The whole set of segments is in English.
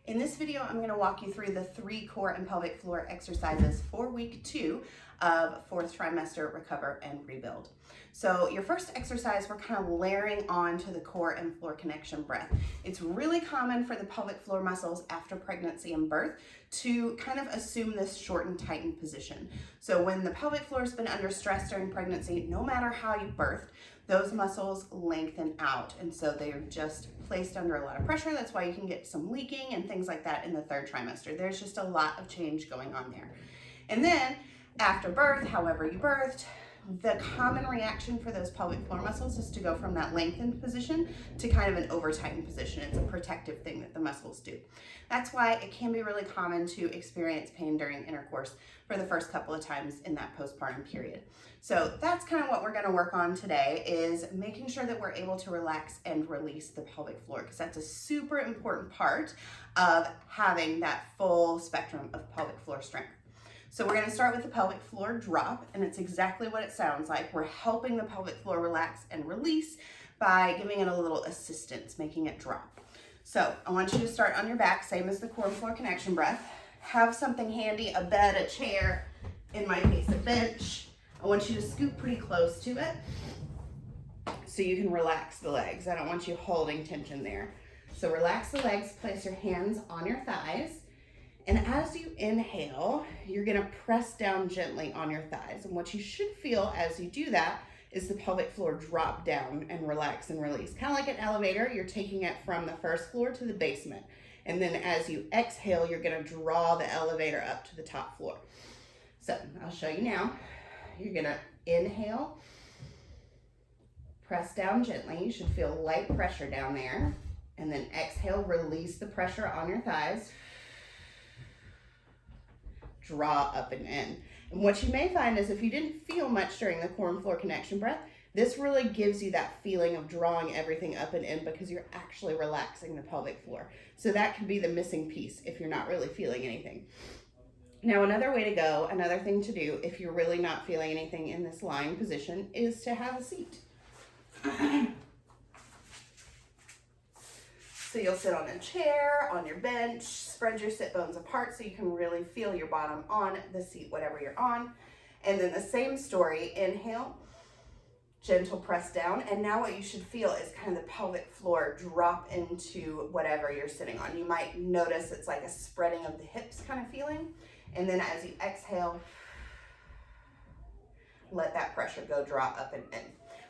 In this video, I'm going to walk you through the 3 core and pelvic floor exercises for week 2 of 4th trimester recover and rebuild. So your first exercise, we're kind of layering on to the core and floor connection breath. It's really common for the pelvic floor muscles after pregnancy and birth to kind of assume this short and tightened position. So when the pelvic floor has been under stress during pregnancy, no matter how you birthed, those muscles lengthen out, and so they are just placed under a lot of pressure. That's why you can get some leaking and things like that in the 3rd trimester. There's just a lot of change going on there. And then after birth, however you birthed, the common reaction for those pelvic floor muscles is to go from that lengthened position to kind of an over-tightened position. It's a protective thing that the muscles do. That's why it can be really common to experience pain during intercourse for the first couple of times in that postpartum period. So that's kind of what we're going to work on today, is making sure that we're able to relax and release the pelvic floor, because that's a super important part of having that full spectrum of pelvic floor strength. So we're going to start with the pelvic floor drop, and it's exactly what it sounds like. We're helping the pelvic floor relax and release by giving it a little assistance, making it drop. So I want you to start on your back, same as the core and floor connection breath. Have something handy, a bed, a chair, in my case a bench. I want you to scoot pretty close to it so you can relax the legs. I don't want you holding tension there. So relax the legs, place your hands on your thighs. And as you inhale, you're gonna press down gently on your thighs. And what you should feel as you do that is the pelvic floor drop down and relax and release. Kind of like an elevator, you're taking it from the first floor to the basement. And then as you exhale, you're gonna draw the elevator up to the top floor. So I'll show you now. You're gonna inhale, press down gently. You should feel light pressure down there. And then exhale, release the pressure on your thighs. Draw up and in. And what you may find is if you didn't feel much during the core and floor connection breath, this really gives you that feeling of drawing everything up and in because you're actually relaxing the pelvic floor. So that could be the missing piece if you're not really feeling anything. Now, another way to go, another thing to do if you're really not feeling anything in this lying position is to have a seat. So you'll sit on a chair, on your bench, spread your sit bones apart so you can really feel your bottom on the seat, whatever you're on. And then the same story, inhale, gentle press down. And now what you should feel is kind of the pelvic floor drop into whatever you're sitting on. You might notice it's like a spreading of the hips kind of feeling. And then as you exhale, let that pressure go draw up and in.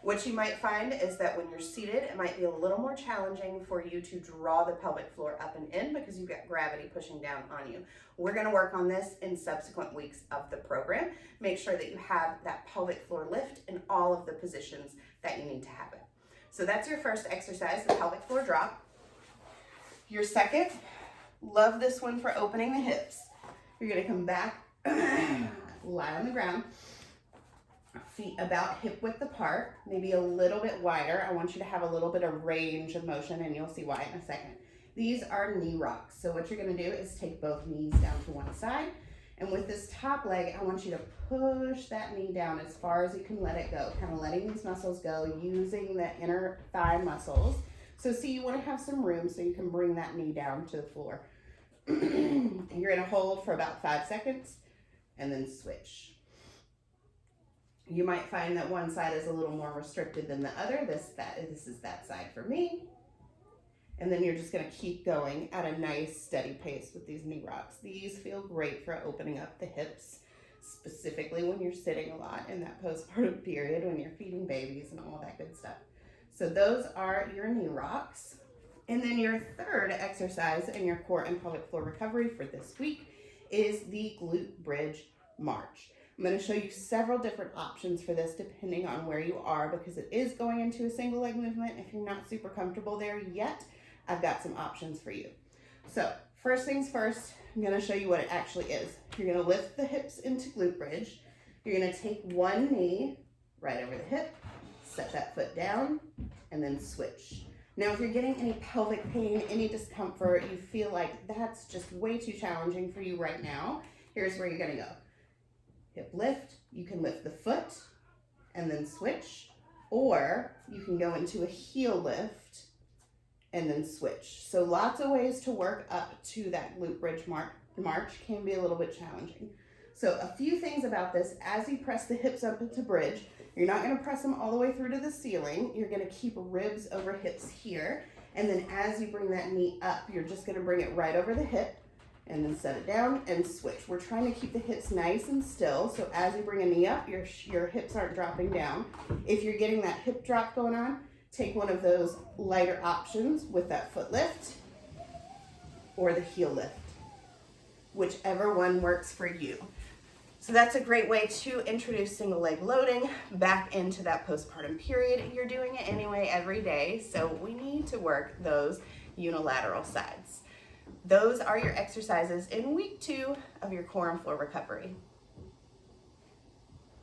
What you might find is that when you're seated, it might be a little more challenging for you to draw the pelvic floor up and in because you've got gravity pushing down on you. We're going to work on this in subsequent weeks of the program. Make sure that you have that pelvic floor lift in all of the positions that you need to have it. So that's your first exercise, the pelvic floor drop. Your second, love this one for opening the hips. You're going to come back, lie on the ground. Feet about hip width apart, maybe a little bit wider. I want you to have a little bit of range of motion, and you'll see why in a second. These are knee rocks. So what you're going to do is take both knees down to one side, and with this top leg, I want you to push that knee down as far as you can let it go, kind of letting these muscles go, using the inner thigh muscles. So see, you want to have some room so you can bring that knee down to the floor. You're going to hold for about 5 seconds, and then switch. You might find that one side is a little more restricted than the other. This is that side for me. And then you're just going to keep going at a nice steady pace with these knee rocks. These feel great for opening up the hips, specifically when you're sitting a lot in that postpartum period, when you're feeding babies and all that good stuff. So those are your knee rocks. And then your third exercise in your core and pelvic floor recovery for this week is the glute bridge march. I'm going to show you several different options for this depending on where you are, because it is going into a single leg movement. If you're not super comfortable there yet, I've got some options for you. So first things first, I'm going to show you what it actually is. You're going to lift the hips into glute bridge. You're going to take one knee right over the hip, set that foot down, and then switch. Now, if you're getting any pelvic pain, any discomfort, you feel like that's just way too challenging for you right now, here's where you're going to go. Hip lift, you can lift the foot and then switch, or you can go into a heel lift and then switch. So lots of ways to work up to that glute bridge march can be a little bit challenging. So a few things about this: as you press the hips up into bridge, you're not going to press them all the way through to the ceiling. You're going to keep ribs over hips here. And then as you bring that knee up, you're just going to bring it right over the hip and then set it down and switch. We're trying to keep the hips nice and still. So as you bring a knee up, your hips aren't dropping down. If you're getting that hip drop going on, take one of those lighter options with that foot lift or the heel lift, whichever one works for you. So that's a great way to introduce single leg loading back into that postpartum period. You're doing it anyway every day, so we need to work those unilateral sides. Those are your exercises in week 2 of your core and floor recovery.